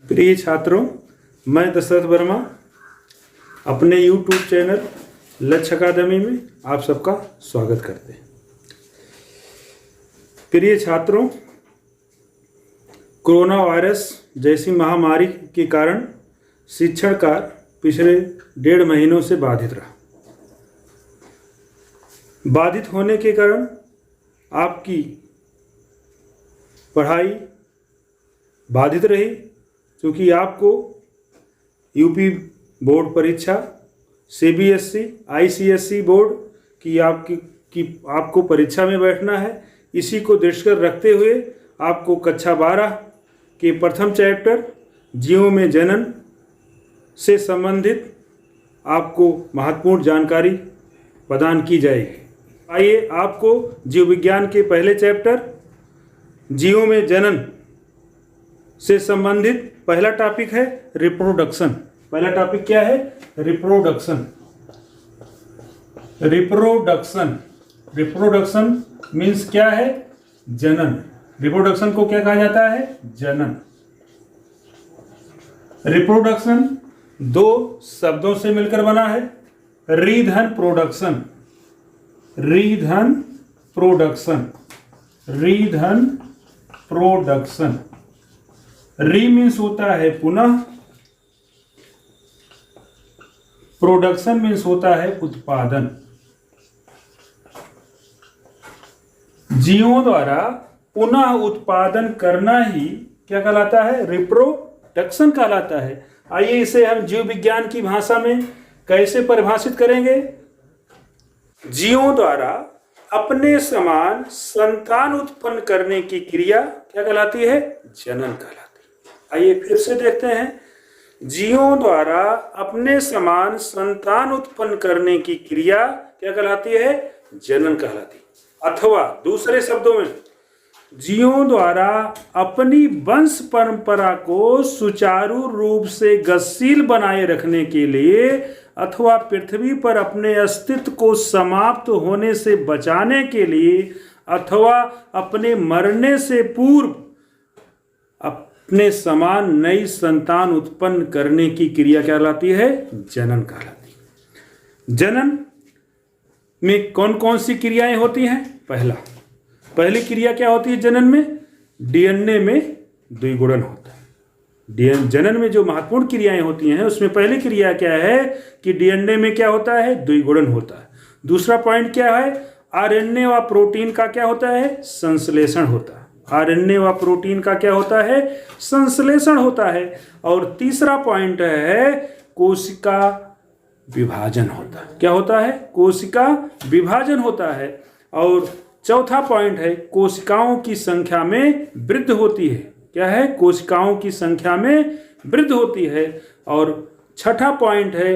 प्रिय छात्रों, मैं दशरथ वर्मा अपने YouTube चैनल लक्ष्य अकादमी में आप सबका स्वागत करते हैं। प्रिय छात्रों, कोरोना वायरस जैसी महामारी के कारण शिक्षण कार्य पिछले 1.5 महीनों से बाधित रहा। बाधित होने के कारण आपकी पढ़ाई बाधित रही, क्योंकि आपको यूपी बोर्ड परीक्षा, सीबीएसई, आईसीएसई बोर्ड की आपको परीक्षा में बैठना है। इसी को दृष्टिगत रखते हुए आपको कक्षा 12 के प्रथम चैप्टर जीवों में जनन से संबंधित आपको महत्वपूर्ण जानकारी प्रदान की जाएगी। आइए, आपको जीव विज्ञान के पहले चैप्टर जीवों में जनन से संबंधित पहला टॉपिक है रिप्रोडक्शन। पहला टॉपिक क्या है? रिप्रोडक्शन। रिप्रोडक्शन रिप्रोडक्शन मीन्स क्या है? जनन। रिप्रोडक्शन को क्या कहा जाता है? जनन। रिप्रोडक्शन 2 शब्दों से मिलकर बना है। रीधन प्रोडक्शन, रीधन प्रोडक्शन, रीधन प्रोडक्शन। री मीन्स होता है पुनः, प्रोडक्शन मीन्स होता है उत्पादन। जीवों द्वारा पुनः उत्पादन करना ही क्या कहलाता है? रिप्रोडक्शन कहलाता है। आइए, इसे हम जीव विज्ञान की भाषा में कैसे परिभाषित करेंगे? जीवों द्वारा अपने समान संतान उत्पन्न करने की क्रिया क्या कहलाती है? जनन कहलाती है। आइए फिर से देखते हैं। जीवों द्वारा अपने समान संतान उत्पन्न करने की क्रिया क्या कहलाती है? जनन कहलाती है। अथवा दूसरे शब्दों में, जीवों द्वारा अपनी वंश परंपरा को सुचारू रूप से गतिशील बनाए रखने के लिए अथवा पृथ्वी पर अपने अस्तित्व को समाप्त होने से बचाने के लिए अथवा अपने मरने से पूर्व अपने समान नई संतान उत्पन्न करने की क्रिया क्या कहलाती है? जनन कहलाती है। जनन में कौन कौन सी क्रियाएं होती हैं? पहली क्रिया क्या होती है जनन में? डीएनए में द्विगुणन होता है। जनन में जो महत्वपूर्ण क्रियाएं होती हैं उसमें पहली क्रिया क्या है कि डीएनए में क्या होता है? द्विगुणन होता है। दूसरा पॉइंट क्या है? आरएनए व प्रोटीन का क्या होता है? संश्लेषण होता है। आरएनए व प्रोटीन का क्या होता है? संश्लेषण होता है। और तीसरा पॉइंट है कोशिका विभाजन होता है। क्या होता है? कोशिका विभाजन होता है। और चौथा पॉइंट है कोशिकाओं की संख्या में वृद्धि होती है। क्या है? कोशिकाओं की संख्या में वृद्धि होती है। और छठा पॉइंट है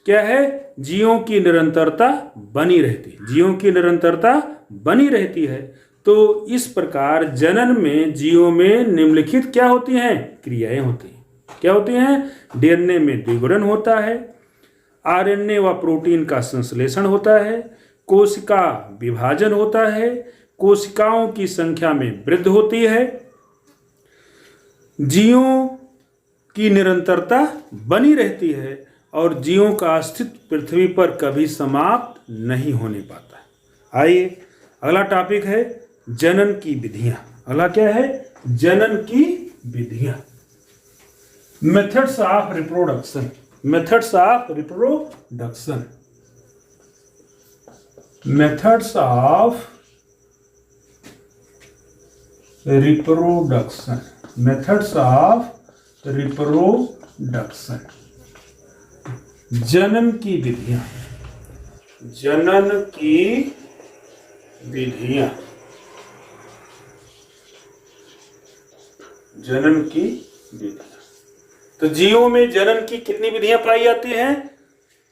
क्या है? जीवों की निरंतरता बनी रहती है। जीवों की निरंतरता बनी रहती है। तो इस प्रकार जनन में जीवों में निम्नलिखित क्या होती हैं? क्रियाएं होती हैं। क्या होती हैं? डीएनए में द्विगुणन होता है, आरएनए व प्रोटीन का संश्लेषण होता है, कोशिका विभाजन होता है, कोशिकाओं की संख्या में वृद्धि होती है, जीवों की निरंतरता बनी रहती है और जीवों का अस्तित्व पृथ्वी पर कभी समाप्त नहीं होने पाता है। आइए, अगला टॉपिक है जनन की विधियां। अगला क्या है? जनन की विधियां। Methods of reproduction. Methods of reproduction. Methods of reproduction. Methods of reproduction. जनन की विधियां। जनन की विधियां। जनन की विधियां। तो जीवों में जनन की कितनी विधियां पाई जाती हैं?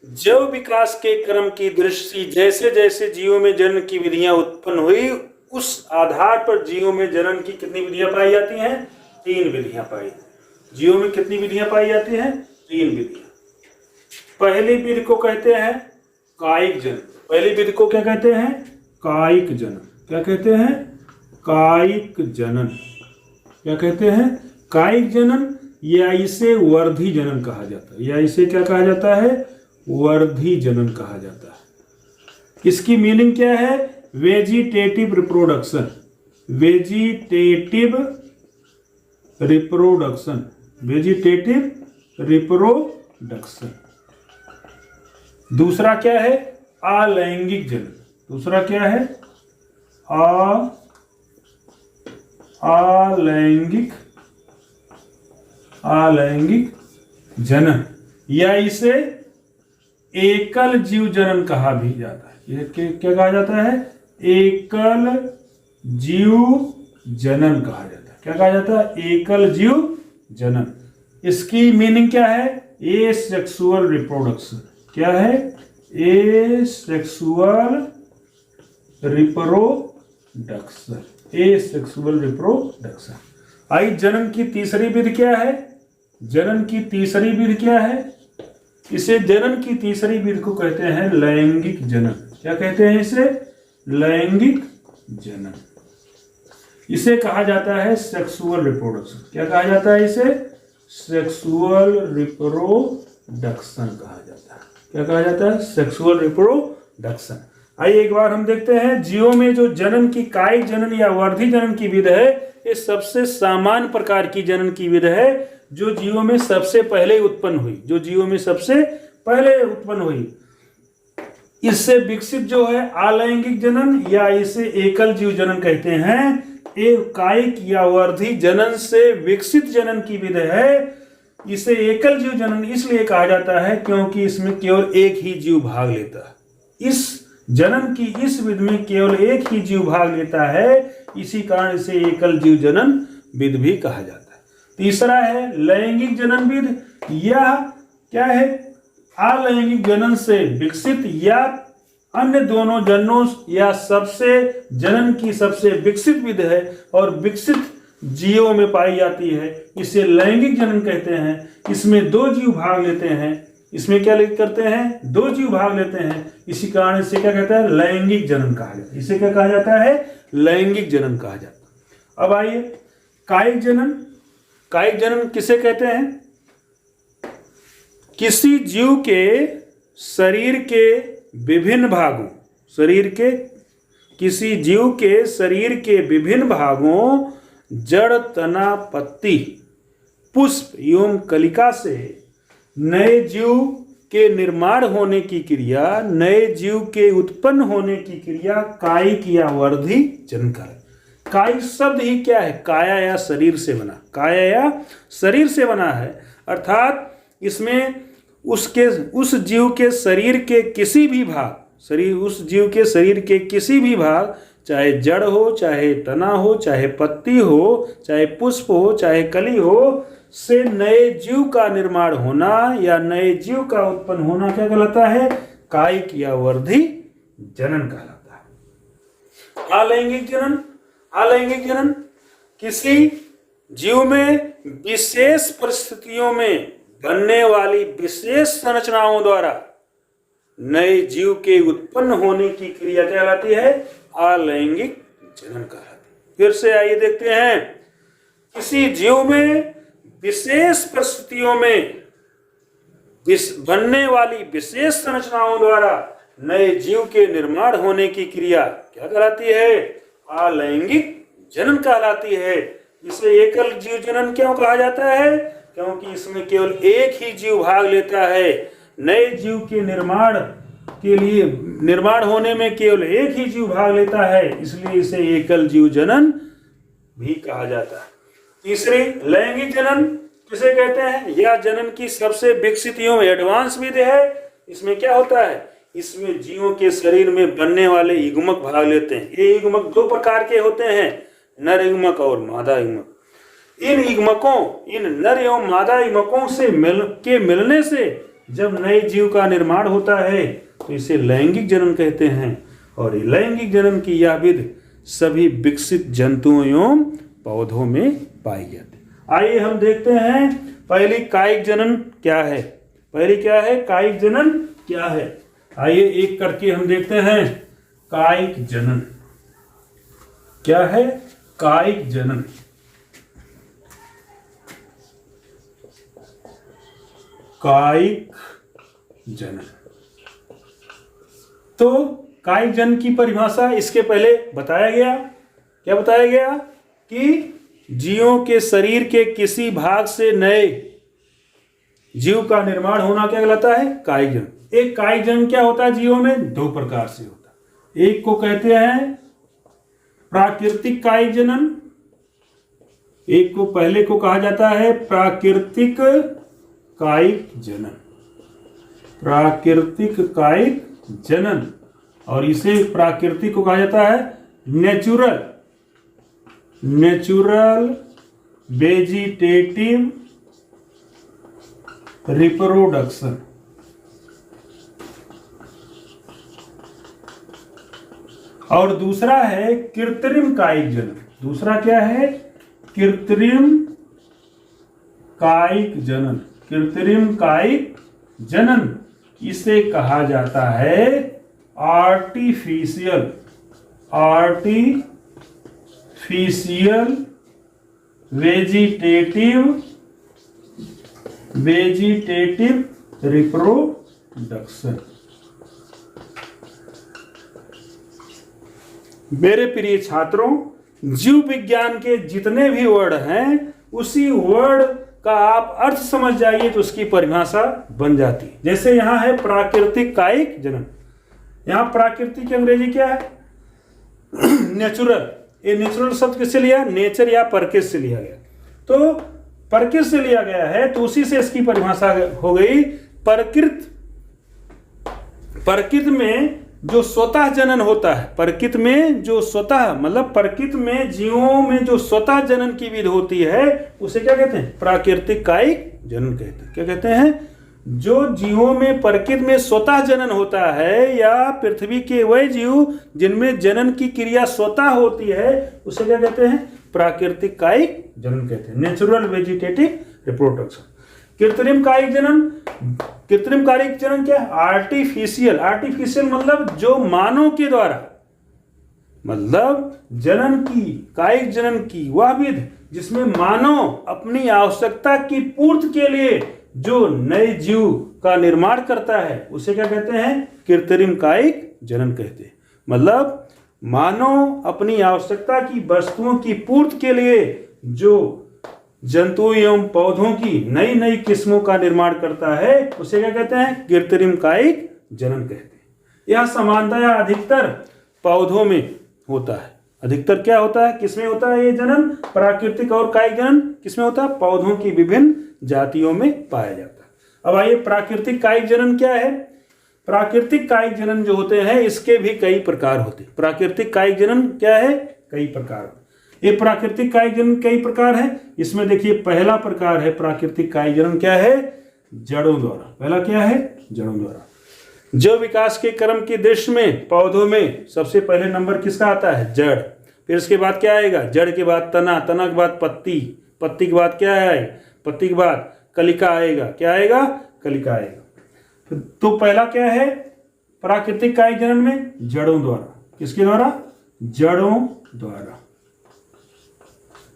जैव विकास के क्रम की दृष्टि जैसे जैसे जीवों में जनन की विधियां उत्पन्न हुई, उस आधार पर जीवों में जनन की कितनी विधियां पाई जाती हैं? 3 विधियां पाई। जीवों में कितनी विधियां पाई जाती हैं? 3 विधियां। पहली विधि को कहते हैं कायिक जनन। पहली विधि को क्या कहते हैं? कायिक जनन। क्या कहते हैं? कायिक जनन। क्या कहते हैं? कायिक जनन। या इसे वर्धी जनन कहा जाता है, या इसे क्या कहा जाता है, वर्धी जनन कहा जाता है। इसकी मीनिंग क्या है, vegetative reproduction, vegetative reproduction, vegetative reproduction. दूसरा क्या है, अलैंगिक जनन। दूसरा क्या है, अलैंगिक जनन, या इसे एकल जीव जनन कहा भी जाता है। ये क्या कहा जाता है, एकल जीव जनन कहा जाता है। क्या कहा जाता है, एकल जीव जनन। इसकी मीनिंग क्या है, एसेक्सुअल रिप्रोडक्शन। क्या है, एसेक्सुअल रिप्रोडक्शन, एसेक्सुअल रिप्रोडक्शन। आई जनन की तीसरी विधि क्या है, जनन की तीसरी विधि क्या है, इसे जनन की तीसरी विधि को कहते हैं लैंगिक जनन। क्या कहते हैं इसे, लैंगिक जनन। इसे कहा जाता है सेक्सुअल रिप्रोडक्शन। क्या कहा जाता है इसे, सेक्सुअल रिप्रोडक्शन कहा जाता है। क्या कहा जाता है, सेक्सुअल रिप्रोडक्शन। आइए एक बार हम देखते हैं जीवों में जो जनन की कायिक जनन या वर्धी जनन की विधि है, ये सबसे सामान्य प्रकार की जनन की विधि है, जो जीवों में सबसे पहले उत्पन्न हुई, जो जीवों में सबसे पहले उत्पन्न हुई। इससे विकसित जो है अलैंगिक जनन, या इसे एकल जीव जनन कहते हैं। एक कायिक या वर्धी जनन से विकसित जनन की विधि है। इसे एकल जीव जनन इसलिए कहा जाता है क्योंकि इसमें केवल एक ही जीव भाग लेता है। इस जनन की इस विधि में केवल एक ही जीव भाग लेता है, इसी कारण इसे एकल जीव जनन विधि भी कहा जाता है। तीसरा है लैंगिक जनन विधि। यह क्या है, अलैंगिक जनन से विकसित या अन्य दोनों जननों या सबसे जनन की सबसे विकसित विधि है और विकसित जीवों में पाई जाती है। इसे लैंगिक जनन कहते हैं। इसमें दो जीव भाग लेते हैं। इसमें क्या करते हैं, दो जीव भाग लेते हैं, इसी कारण इसे क्या कहता है, लैंगिक जनन कहा जाता है। इसे क्या कहा जाता है, लैंगिक जनन कहा जाता है। अब आइए कायिक जनन। कायिक जनन किसे कहते हैं, किसी जीव के शरीर के विभिन्न भागों, किसी जीव के शरीर के विभिन्न भागों, जड़, तना, पत्ती, पुष्प एवं कलिका से नए जीव के निर्माण होने की क्रिया, नए जीव के उत्पन्न होने की क्रिया कायिक या वर्धी जनन है। कायिक शब्द ही क्या है, काया या शरीर से बना, काया या शरीर से बना है। अर्थात इसमें उस जीव के शरीर के किसी भी भाग, उस जीव के शरीर के किसी भी भाग, चाहे जड़ हो, चाहे तना हो, चाहे पत्ती हो, चाहे पुष्प हो, चाहे कली हो, से नए जीव का निर्माण होना या नए जीव का उत्पन्न होना क्या कहलाता है, कायिक या वर्धी जनन कहलाता है। अलैंगिक जनन। अलैंगिक जनन किसी जीव में विशेष परिस्थितियों में बनने वाली विशेष संरचनाओं द्वारा नए जीव के उत्पन्न होने की क्रिया कहलाती है, अलैंगिक जनन कहलाती है। फिर से आइए देखते हैं, किसी जीव में विशेष परिस्थितियों में बनने वाली विशेष संरचनाओं द्वारा नए जीव के निर्माण होने की क्रिया क्या कहलाती है, अलैंगिक जनन कहलाती है। इसे एकल जीव जनन क्यों कहा जाता है, क्योंकि इसमें केवल एक ही जीव भाग लेता है। नए जीव के निर्माण होने में केवल एक ही जीव भाग लेता है, इसलिए इसे एकल जीव जनन भी कहा जाता है। तीसरी लैंगिक जनन किसे कहते हैं, यह जनन की सबसे विकसित एवं एडवांस विधि है। इसमें क्या होता है, इसमें जीवों के शरीर में बनने वाले युग्मक भाग लेते हैं। ये युग्मक दो प्रकार के होते हैं, नर युग्मक और मादा युग्मक। इन युग्मकों, इन नर एवं मादा युग्मकों से मिलने से जब नए जीव का निर्माण होता है तो इसे लैंगिक जनन कहते हैं। और लैंगिक जनन की यह विधि सभी विकसित जंतुओं एवं पौधों में पाई जाती है। आइए हम देखते हैं पहली कायिक जनन क्या है। पहली क्या है, कायिक जनन क्या है। आइए एक करके हम देखते हैं। कायिक जनन क्या है, कायिक जनन। कायिक जनन। तो कायिक जनन की परिभाषा इसके पहले बताया गया। क्या बताया गया? कि जीवों के शरीर के किसी भाग से नए जीव का निर्माण होना क्या कहलाता है? कायिक जनन। एक कायिक जनन क्या होता है? जीवों में दो प्रकार से होता है। एक को कहते हैं प्राकृतिक कायिक जनन, एक को पहले को कहा जाता है प्राकृतिक कायिक जनन। प्राकृतिक कायिक जनन, और इसे प्राकृतिक को कहा जाता है नेचुरल वेजिटेटिव रिप्रोडक्शन। और दूसरा है कृत्रिम कायिक जनन। दूसरा क्या है? कृत्रिम कायिक जनन। कृत्रिम कायिक जनन इसे कहा जाता है आर्टिफिशियल वेजिटेटिव रिप्रोडक्शन। मेरे प्रिय छात्रों, जीव विज्ञान के जितने भी वर्ड हैं उसी वर्ड का आप अर्थ समझ जाइए तो उसकी परिभाषा बन जाती है। जैसे यहां है प्राकृतिक कायिक जनन। यहां प्राकृतिक की अंग्रेजी क्या है? नेचुरल। ये नेचुरल शब्द किससे लिया? नेचर या प्रकृति से लिया गया। तो प्रकृति से लिया गया है तो उसी से इसकी परिभाषा हो गई प्रकृति में जो स्वतः जनन होता है। प्रकृति में जो स्वतः मतलब प्रकृति में जीवों में जो स्वतः जनन की विधि होती है उसे क्या कहते हैं? प्राकृतिक कायिक जनन कहते हैं। क्या कहते हैं? जो जीवों में प्रकृति में स्वतः जनन होता है या पृथ्वी के वह जीव जिनमें जनन की क्रिया स्वतः होती है उसे क्या कहते हैं? प्राकृतिक कायिक जनन कहते हैं। Natural vegetative reproduction. कृत्रिम कायिक जनन। कृत्रिम कायिक जनन क्या है? आर्टिफिशियल मतलब जो मानव के द्वारा, मतलब जनन की, कायिक जनन की वह विधि जिसमें मानव अपनी आवश्यकता की पूर्ति के लिए जो नए जीव का निर्माण करता है उसे क्या कहते हैं? कृत्रिम कायिक जनन कहते हैं। मतलब मानव अपनी आवश्यकता की वस्तुओं की पूर्ति के लिए जो जंतु एवं पौधों की नई नई किस्मों का निर्माण करता है उसे क्या कहते हैं? कृत्रिम कायिक जनन कहते हैं। यह समानतया अधिकतर पौधों में होता है। अधिकतर क्या होता है? किसमें होता है ये जनन? प्राकृतिक और कायिक जनन किसमें होता है? पौधों की विभिन्न जातियों में पाया जाता है। अब आइए प्राकृतिक कायिक जनन क्या है? प्राकृतिक कायिक जनन जो होते हैं इसके भी कई प्रकार होते हैं। प्राकृतिक कायिक जनन क्या है? कई प्रकार। ये प्राकृतिक कायिक जनन कई प्रकार है। इसमें देखिए पहला प्रकार है प्राकृतिक कायिक जनन क्या है? जड़ों द्वारा। पहला क्या है? जड़ों द्वारा। जड़ विकास के क्रम की दृष्टि में पौधों में सबसे पहले नंबर किसका आता है? जड़। फिर इसके बाद क्या आएगा? जड़ के बाद तना, तना के बाद पत्ती, पत्ती के बाद क्या है? पत्ती के बाद कलिका आएगा। क्या आएगा? कलिका आएगा। तो पहला क्या है प्राकृतिक कायिक जनन में? जड़ों द्वारा। किसके द्वारा? जड़ों द्वारा।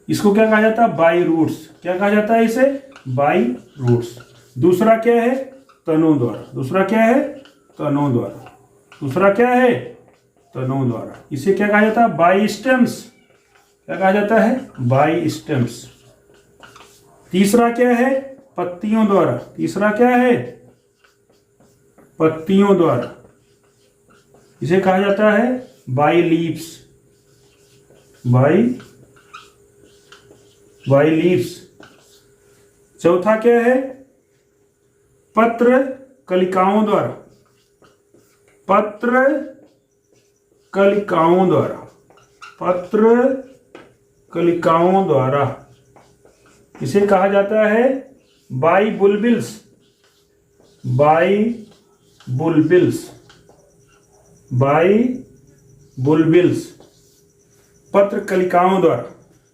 इसको क्या कहा जाता है? By roots. क्या कहा जाता है इसे? By roots. दूसरा क्या है? तनों द्वारा। दूसरा क्या है? तनों द्वारा। दूसरा क्या है? तनों द्वारा। इसे क्या कहा जाता है? By stems. क्या कहा जाता है? By stems. तीसरा क्या है? पत्तियों द्वारा। तीसरा क्या है? पत्तियों द्वारा। इसे कहा जाता है बाई लीव्स। By leaves. चौथा क्या है? पत्र कलिकाओं द्वारा। पत्र कलिकाओं द्वारा। पत्र कलिकाओं द्वारा। इसे कहा जाता है बाई बुलबिल्स। बाई बुलबिल्स। बाई बुलबिल्स। पत्र कलिकाओं द्वारा।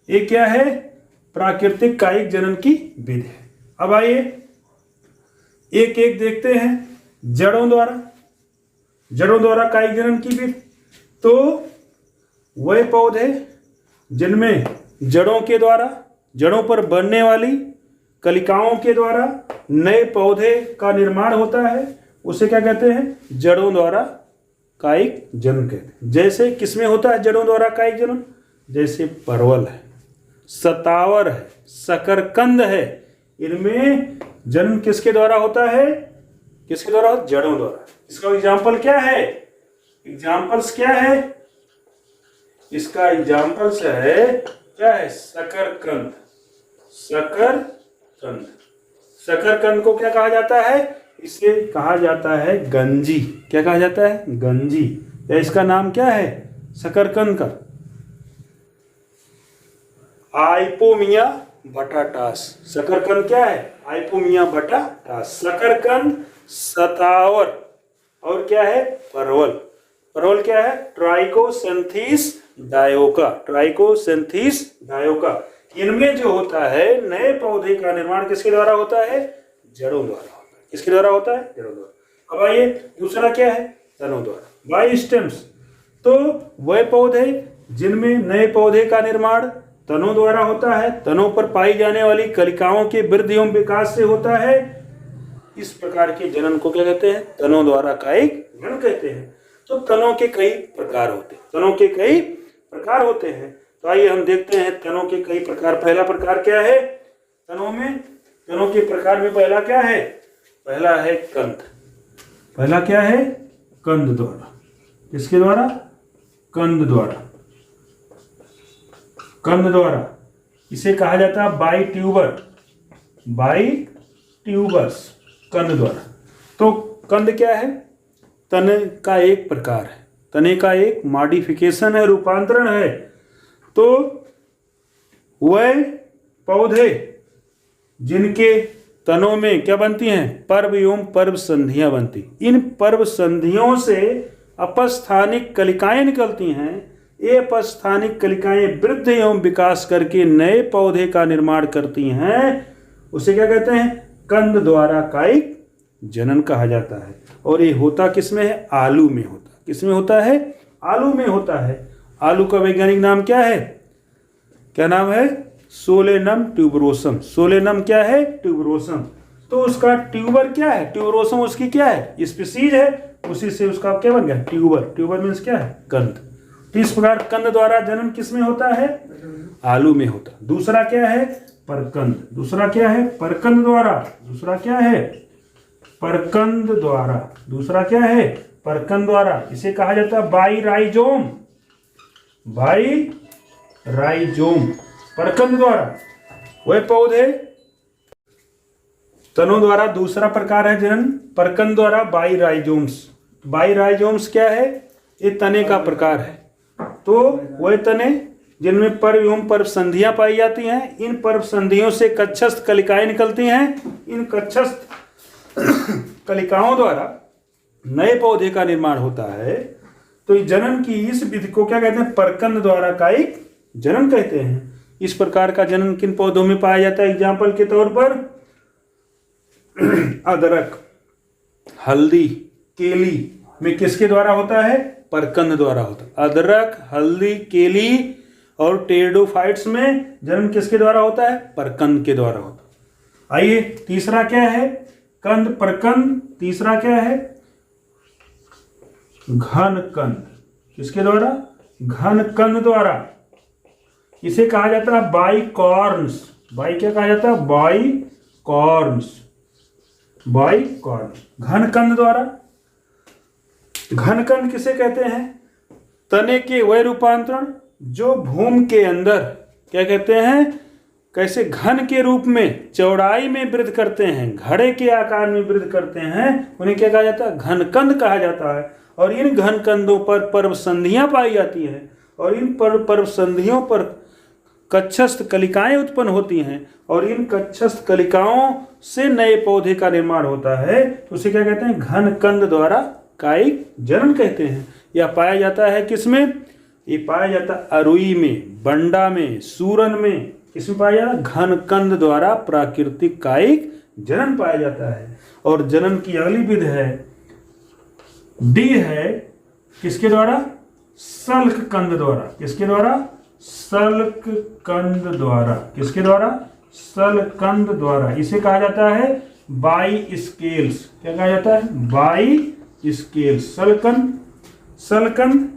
ये क्या है? प्राकृतिक कायिक जनन की विधि है। अब आइए एक एक देखते हैं। जड़ों द्वारा। जड़ों द्वारा कायिक जनन की विधि। तो वह पौधे जिनमें जड़ों के द्वारा, जड़ों पर बढ़ने वाली कलिकाओं के द्वारा नए पौधे का निर्माण होता है, उसे क्या कहते हैं? जड़ों द्वारा कायिक जनन कहते हैं। जैसे किसमें होता है जड़ों द्वारा कायिक जनन? जैसे परवल है, सतावर है, शकरकंद है, इनमें जनन किसके द्वारा होता है? किसके द्वारा? जड़ों द्वारा। इसका एग्जाम्पल क्या है? एग्जाम्पल्स क्या है? इसका एग्जाम्पल्स है क्या है? शकरकंद। शकरकंद, शकरकंद को क्या कहा जाता है? इसे कहा जाता है गंजी। क्या कहा जाता है? गंजी। या इसका नाम क्या है शकरकंद का? Ipomoea batatas. शकरकंद क्या है? Ipomoea batatas. शकरकंद, सतावर और क्या है? परवल। परवल क्या है? ट्राइकोसेंथिस डायोका। ट्राइकोसेंथिस डायोका। इनमें जो होता है नए पौधे का निर्माण किसके द्वारा होता है? जड़ों द्वारा होता है। किसके द्वारा होता है? जड़ों द्वारा। अब आइए दूसरा क्या है? तनों द्वारा। बाई स्टेम्स, तो वह पौधे जिनमें नए पौधे का निर्माण तनों द्वारा होता है, तनों पर पाई जाने वाली कलिकाओं के वृद्धि एवं विकास से होता है। इस प्रकार के जनन को क्या कहते हैं? तनों द्वारा कायिक जनन कहते हैं। तो तनों के कई प्रकार होते हैं। तनों के कई प्रकार होते हैं। तो आइए हम देखते हैं तनों के कई प्रकार। पहला प्रकार क्या है तनों में? तनों के प्रकार में पहला क्या है? पहला है कंद। पहला क्या है? कंद द्वारा। किसके द्वारा? कंद द्वारा। कंद द्वारा। इसे कहा जाता है बाई ट्यूबर। बाई ट्यूबर्स, कंद द्वारा। तो कंद क्या है? तने का एक प्रकार है, तने का एक मॉडिफिकेशन है, रूपांतरण है। तो वह पौधे जिनके तनों में क्या बनती हैं? पर्व एवं पर्व संधियां बनती। इन पर्व संधियों से अपस्थानिक कलिकाएं निकलती हैं। ये अपस्थानिक कलिकाएं वृद्धि एवं विकास करके नए पौधे का निर्माण करती हैं। उसे क्या कहते हैं? कंद द्वारा कायिक जनन कहा जाता है। और ये होता किसमें है? आलू में होता। किसमें होता है? आलू में होता है। आलू का वैज्ञानिक नाम क्या है? क्या नाम है? Solanum tuberosum. सोलेनम क्या है? ट्यूबरोसम। तो उसका ट्यूबर क्या है? ट्यूबरोसम उसकी क्या है? स्पीसीज है। उसी से उसका क्या बन गया? ट्यूबर। ट्यूबर मीन्स क्या है? कंद। तो इस प्रकार कंद द्वारा जनन किसमें होता है? आलू में होता। दूसरा क्या है? परकंद। दूसरा क्या है? परकंद द्वारा। दूसरा क्या है? परकंद द्वारा। दूसरा क्या है? परकंद द्वारा। इसे कहा जाता है बाई राइजोम। बाई राइजोम, परकंद द्वारा। वह पौधे तनों द्वारा। दूसरा प्रकार है जनन परकंद द्वारा बाई राइजोम्स। बाई राइजोम्स क्या है? ये तने का प्रकार है। तो वह तने जिनमें पर्व एवं पर्व संधियां पाई जाती हैं। इन पर्व संधियों से कक्षस्थ कलिकाएं निकलती हैं। इन कक्षस्थ कलिकाओं द्वारा नए पौधे का निर्माण होता है। तो जनन की इस विधि को क्या कहते हैं? परकंद द्वारा कायिक जनन कहते हैं। इस प्रकार का जनन किन पौधों में पाया जाता है? एग्जाम्पल के तौर पर अदरक, हल्दी, केली में किसके द्वारा होता है? परकंद द्वारा होता है। अदरक, हल्दी, केली और टेरिडोफाइट्स में जनन किसके द्वारा होता है? परकंद के द्वारा होता है। आइए तीसरा क्या है? कंद परकंद। तीसरा क्या है? घन कंद। किसके द्वारा? घन कंद द्वारा। इसे कहा जाता है बाई कॉर्न्स। बाई क्या कहा जाता है? By corns. बाई कॉर्न्स, घन कंद द्वारा। घन कंद किसे कहते हैं? तने के वह रूपांतरण जो भूमि के अंदर क्या कहते हैं? कैसे घन के रूप में चौड़ाई में वृद्धि करते हैं, घड़े के आकार में वृद्धि करते हैं, उन्हें क्या कहा जाता है? घन कंद कहा जाता है। और इन घन कंदों पर पर्व संधियां पाई जाती हैं। और इन पर्व संधियों पर कक्षस्थ कलिकाएं उत्पन्न होती हैं। और इन कक्षस्थ कलिकाओं से नए पौधे का निर्माण होता है। तो उसे क्या कहते हैं? घन कंद द्वारा कायिक जनन कहते हैं। यह पाया जाता है किसमें? ये पाया जाता है अरुई में, बंडा में, सूरन में। किसमें पाया जाता है? घन कंद द्वारा प्राकृतिक कायिक जनन पाया जाता है। और जनन की अगली विधि है डी है किसके द्वारा? सल्क कंद द्वारा। किसके द्वारा? सल्क कंद द्वारा। किसके द्वारा? सलकंद द्वारा। इसे कहा जाता है बाई स्केल्स। क्या कहा जाता है? By scales. सलकंद, सलकंद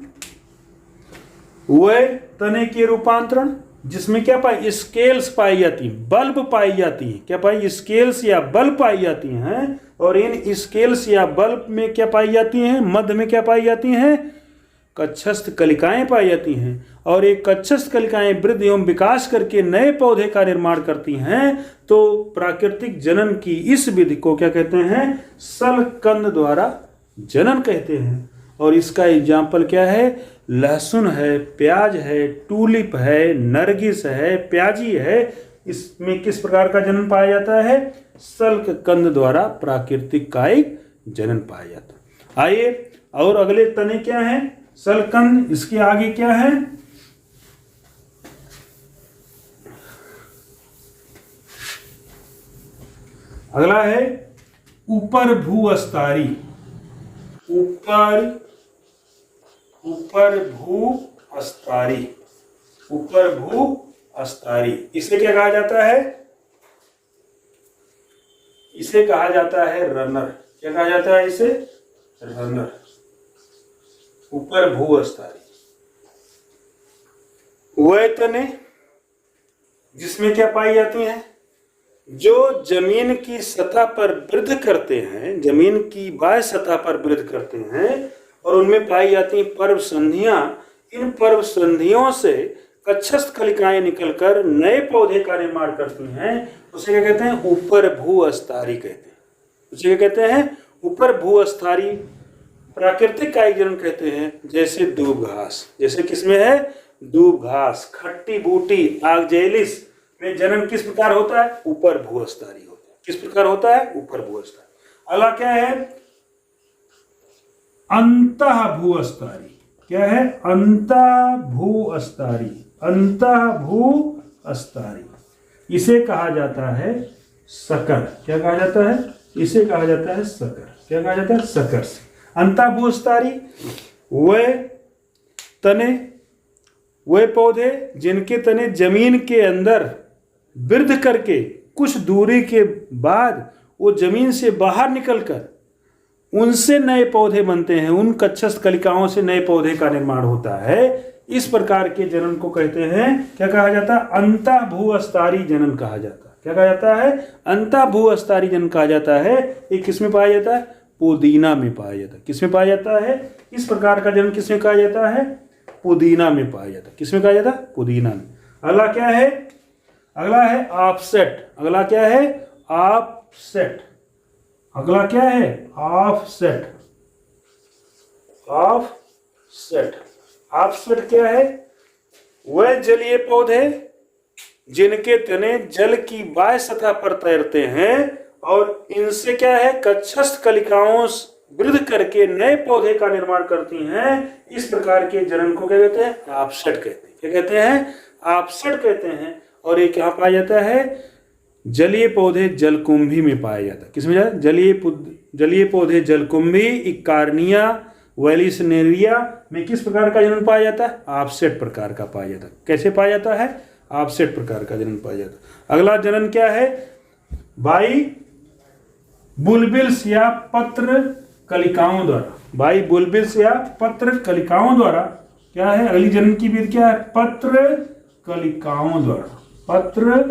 वह तने के रूपांतरण जिसमें क्या पाई? स्केल्स पाई जाती हैं, बल्ब पाई जाती हैं। क्या पाई? स्केल्स या बल्ब पाई जाती हैं। और इन स्केल्स या बल्ब में क्या पाई जाती हैं? मध्य में क्या पाई जाती हैं? कक्षस्थ कलिकाएं पाई जाती हैं। और ये कक्षस्थ कलिकाएं वृद्धि एवं विकास करके नए पौधे का निर्माण करती हैं। तो प्राकृतिक जनन की इस विधि को क्या कहते हैं? सलकंद द्वारा जनन कहते हैं। और इसका एग्जाम्पल क्या है? लहसुन है, प्याज है, टूलिप है, नरगिस है, प्याजी है। इसमें किस प्रकार का जनन पाया जाता है? सलकंद द्वारा प्राकृतिक कायिक जनन पाया जाता है। आइए और अगले तने क्या हैं? सलकंद, इसके आगे क्या है? अगला है ऊपर भूअस्तारी। ऊपर भूअस्तारी, ऊपर भूअस्तारी। इसे क्या कहा जाता है? इसे कहा जाता है रनर। क्या कहा जाता है इसे? रनर। ऊपर भूअस्तारी वह तने जिसमें क्या पाई जाती हैं? जो जमीन की सतह पर वृद्धि करते हैं, जमीन की बाह्य सतह पर वृद्धि करते हैं और उनमें पाई जाती हैं पर्व संधियां। इन पर्व संधियों से कक्षस्थ कलिकाएं निकलकर नए पौधे का निर्माण करती हैं। उसे क्या कहते हैं? ऊपर भूअस्तारी कहते हैं। उसे क्या कहते हैं? ऊपर भूअस्तारी प्राकृतिक कायिक जनन कहते हैं। जैसे दूब घास, जैसे किसमें है? दूब घास, खट्टी बूटी, आगजेलिस में जनन किस प्रकार होता है? ऊपर भूअस्तारी होता है। किस प्रकार होता है? ऊपर भूअस्तारी। अगला क्या है? अंतः भूअस्तारी। क्या है? अंतः भूअस्तारी। अंतः भूअस्तारी इसे कहा जाता है सकर। क्या कहा जाता है? इसे कहा जाता है सकर। क्या कहा जाता है? सकर से। अंतः भूअस्तारी वे तने, वे पौधे जिनके तने जमीन के अंदर वृद्धि करके कुछ दूरी के बाद वो जमीन से बाहर निकलकर उनसे नए पौधे बनते हैं। उन कक्षस्थ कलिकाओं से नए पौधे का निर्माण होता है। इस प्रकार के जनन को कहते हैं, क्या कहा जाता है? अंतः भूअस्तारी जनन कहा जाता है। क्या कहा जाता है? अंतः भूअस्तारी जनन कहा जाता है। ये किसमें पाया जाता है? पुदीना में पाया जाता है। किसमें पाया जाता है? इस प्रकार का जनन किसमें कहा जाता है? पुदीना में पाया जाता है। किसमें कहा जाता है? पुदीना में। अगला क्या है? अगला है ऑफसेट। अगला क्या है? ऑफसेट। अगला क्या है? ऑफसेट। ऑफसेट। ऑफसेट क्या है? वह जलीय पौधे जिनके तने जल की बाह्य सतह पर तैरते हैं और इनसे क्या है? कक्षस्थ कलिकाओं वृद्धि करके नए पौधे का निर्माण करती हैं। इस प्रकार के जनन को क्या कहते हैं? ऑफसेट कहते हैं। क्या कहते हैं? ऑफसेट कहते हैं। और ये क्या पाया जाता है? जलीय पौधे जलकुंभी में पाया जाता है। किसमें जाता है? जलीय पौधे जलकुंभी, इकार्निया, वेलिसनेरिया में किस प्रकार का जनन पाया जाता है? ऑफसेट प्रकार का पाया जाता है। कैसे पाया जाता है? ऑफसेट प्रकार का जनन पाया जाता है। अगला जनन क्या है? बाई बुलबिल्स या पत्र कलिकाओं द्वारा। बाई बुलबिल्स या पत्र कलिकाओं द्वारा क्या है? अगली जनन की विधि क्या है? पत्र कलिकाओं द्वारा। पत्र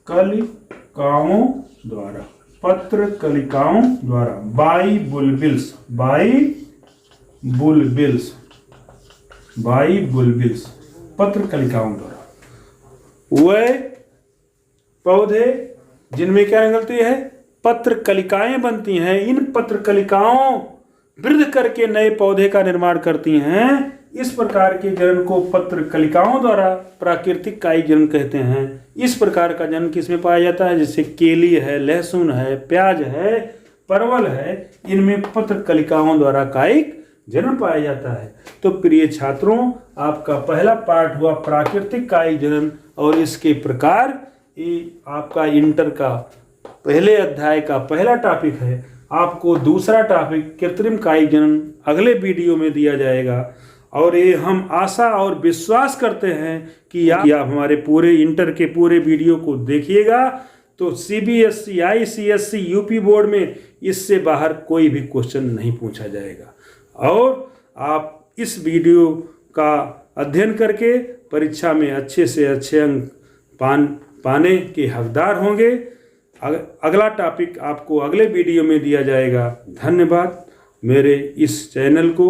कलिकाओं द्वारा। पत्र कलिकाओं द्वारा। बाई बुलबिल्स। बाई बुलबिल्स। बाई बुलबिल्स पत्र कलिकाओं द्वारा। वह पौधे जिनमें क्या निकलती है? पत्र कलिकाएं बनती हैं। इन पत्र कलिकाओं वृद्धि करके नए पौधे का निर्माण करती हैं। इस प्रकार के जनन को पत्र कलिकाओं द्वारा प्राकृतिक कायिक जनन कहते हैं। इस प्रकार का जनन किसमें पाया जाता है? जैसे केली है, लहसुन है, प्याज है, परवल है, इनमें पत्र कलिकाओं द्वारा कायिक जनन पाया जाता है। तो प्रिय छात्रों, आपका पहला पाठ हुआ प्राकृतिक कायिक जनन और इसके प्रकार। ये आपका इंटर का पहले अध्याय का पहला टॉपिक है। आपको दूसरा टॉपिक कृत्रिम कायिक जनन अगले वीडियो में दिया जाएगा। और ये हम आशा और विश्वास करते हैं कि आप हमारे पूरे इंटर के पूरे वीडियो को देखिएगा तो CBSE, ICSE, UP बोर्ड में इससे बाहर कोई भी क्वेश्चन नहीं पूछा जाएगा और आप इस वीडियो का अध्ययन करके परीक्षा में अच्छे से अच्छे अंक पाने के हकदार होंगे। अगला टॉपिक आपको अगले वीडियो में दिया जाएगा। धन्यवाद। मेरे इस चैनल को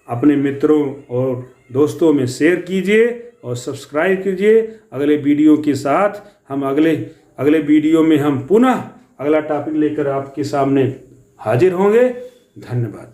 अपने मित्रों और दोस्तों में शेयर कीजिए और सब्सक्राइब कीजिए। अगले वीडियो के साथ हम अगले वीडियो में हम पुनः अगला टॉपिक लेकर आपके सामने हाजिर होंगे। धन्यवाद।